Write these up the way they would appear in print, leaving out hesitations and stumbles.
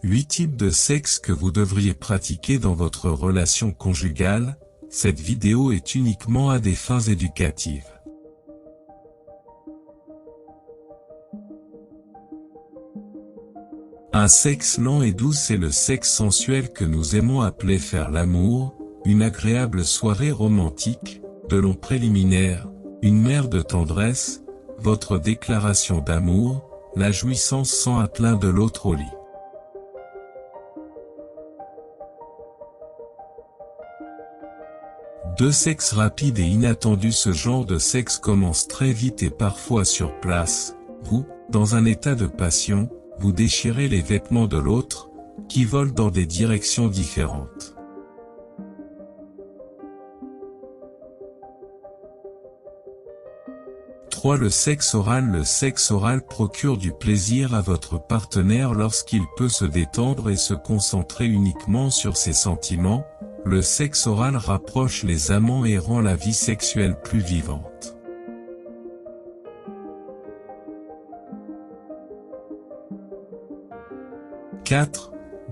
8 types de sexe que vous devriez pratiquer dans votre relation conjugale. Cette vidéo est uniquement à des fins éducatives. Un sexe lent et doux, c'est le sexe sensuel que nous aimons appeler faire l'amour, une agréable soirée romantique, de longs préliminaires, une mer de tendresse, votre déclaration d'amour, la jouissance sans atteint de l'autre au lit. Deux sexes rapides et inattendus. Ce genre de sexe commence très vite et parfois sur place. Vous, dans un état de passion, vous déchirez les vêtements de l'autre, qui volent dans des directions différentes. Le sexe oral. Le sexe oral procure du plaisir à votre partenaire lorsqu'il peut se détendre et se concentrer uniquement sur ses sentiments. Le sexe oral rapproche les amants et rend la vie sexuelle plus vivante.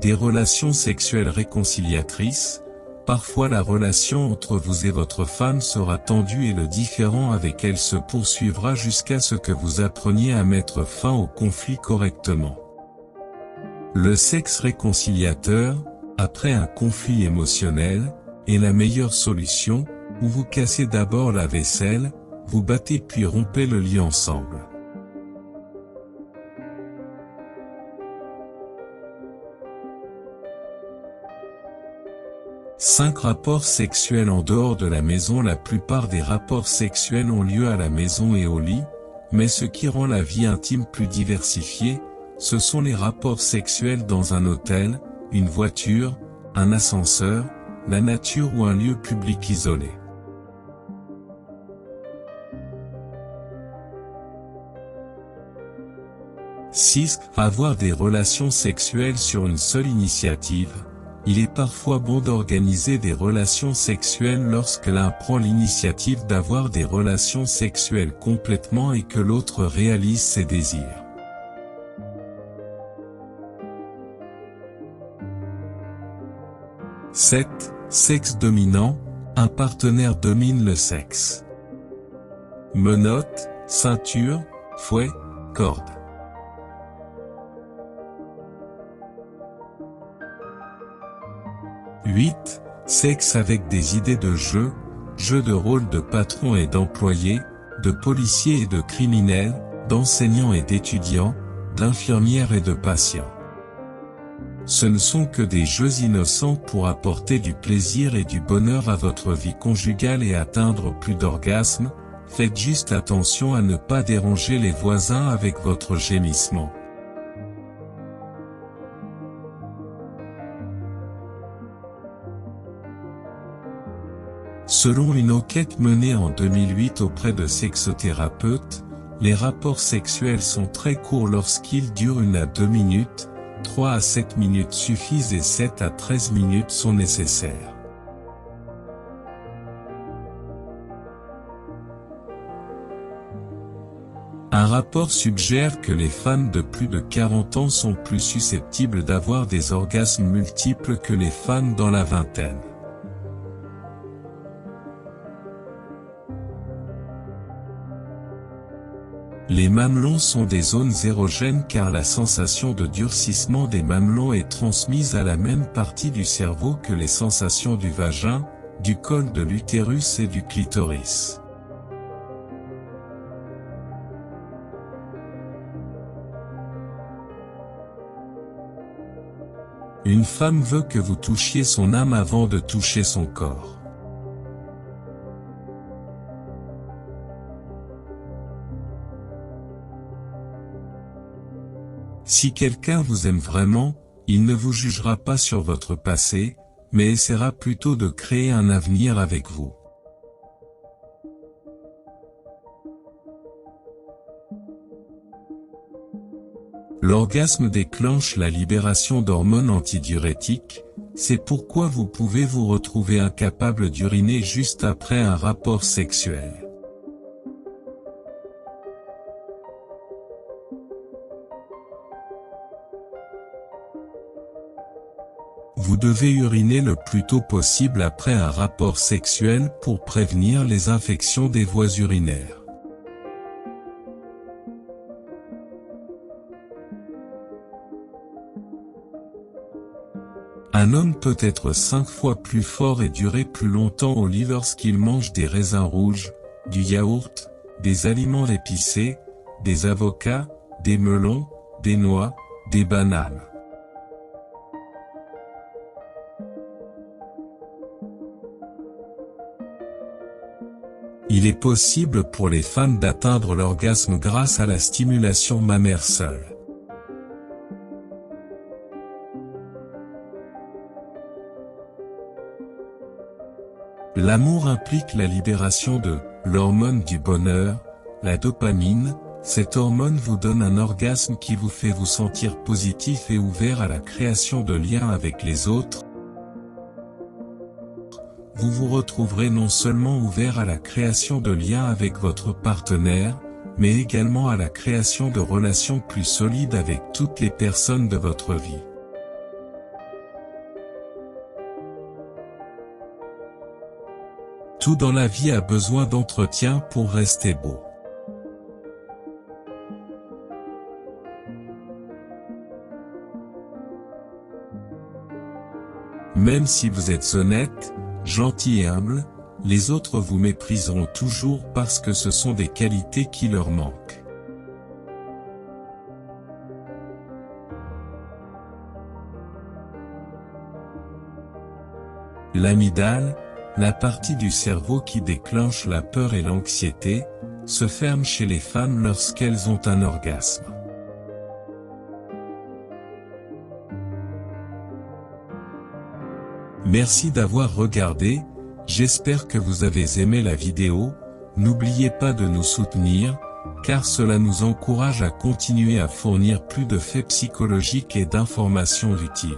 Des relations sexuelles réconciliatrices. Parfois la relation entre vous et votre femme sera tendue et le différend avec elle se poursuivra jusqu'à ce que vous appreniez à mettre fin au conflit correctement. Le sexe réconciliateur, après un conflit émotionnel, est la meilleure solution, où vous cassez d'abord la vaisselle, vous battez puis rompez le lit ensemble. Rapports sexuels en dehors de la maison. La plupart des rapports sexuels ont lieu à la maison et au lit, mais ce qui rend la vie intime plus diversifiée, ce sont les rapports sexuels dans un hôtel, une voiture, un ascenseur, la nature ou un lieu public isolé. Avoir des relations sexuelles sur une seule initiative. Il est parfois bon d'organiser des relations sexuelles lorsque l'un prend l'initiative d'avoir des relations sexuelles complètement et que l'autre réalise ses désirs. Sexe dominant. Un partenaire domine le sexe. Menottes, ceinture, fouet, corde. Sexe avec des idées de jeu de rôle de patron et d'employé, de policier et de criminel, d'enseignant et d'étudiant, d'infirmière et de patient. Ce ne sont que des jeux innocents pour apporter du plaisir et du bonheur à votre vie conjugale et atteindre plus d'orgasmes. Faites juste attention à ne pas déranger les voisins avec votre gémissement. Selon une enquête menée en 2008 auprès de sexothérapeutes, les rapports sexuels sont très courts lorsqu'ils durent 1 à 2 minutes, 3 à 7 minutes suffisent et 7 à 13 minutes sont nécessaires. Un rapport suggère que les femmes de plus de 40 ans sont plus susceptibles d'avoir des orgasmes multiples que les femmes dans la vingtaine. Les mamelons sont des zones érogènes car la sensation de durcissement des mamelons est transmise à la même partie du cerveau que les sensations du vagin, du col de l'utérus et du clitoris. Une femme veut que vous touchiez son âme avant de toucher son corps. Si quelqu'un vous aime vraiment, il ne vous jugera pas sur votre passé, mais essaiera plutôt de créer un avenir avec vous. L'orgasme déclenche la libération d'hormones antidiurétiques, c'est pourquoi vous pouvez vous retrouver incapable d'uriner juste après un rapport sexuel. Vous devez uriner le plus tôt possible après un rapport sexuel pour prévenir les infections des voies urinaires. Un homme peut être 5 fois plus fort et durer plus longtemps au lit lorsqu'il mange des raisins rouges, du yaourt, des aliments épicés, des avocats, des melons, des noix, des bananes. Il est possible pour les femmes d'atteindre l'orgasme grâce à la stimulation mammaire seule. L'amour implique la libération de l'hormone du bonheur, la dopamine. Cette hormone vous donne un orgasme qui vous fait vous sentir positif et ouvert à la création de liens avec les autres. Vous vous retrouverez non seulement ouvert à la création de liens avec votre partenaire, mais également à la création de relations plus solides avec toutes les personnes de votre vie. Tout dans la vie a besoin d'entretien pour rester beau. Même si vous êtes honnête, gentil et humble, les autres vous mépriseront toujours parce que ce sont des qualités qui leur manquent. L'amygdale, la partie du cerveau qui déclenche la peur et l'anxiété, se ferme chez les femmes lorsqu'elles ont un orgasme. Merci d'avoir regardé, j'espère que vous avez aimé la vidéo. N'oubliez pas de nous soutenir, car cela nous encourage à continuer à fournir plus de faits psychologiques et d'informations utiles.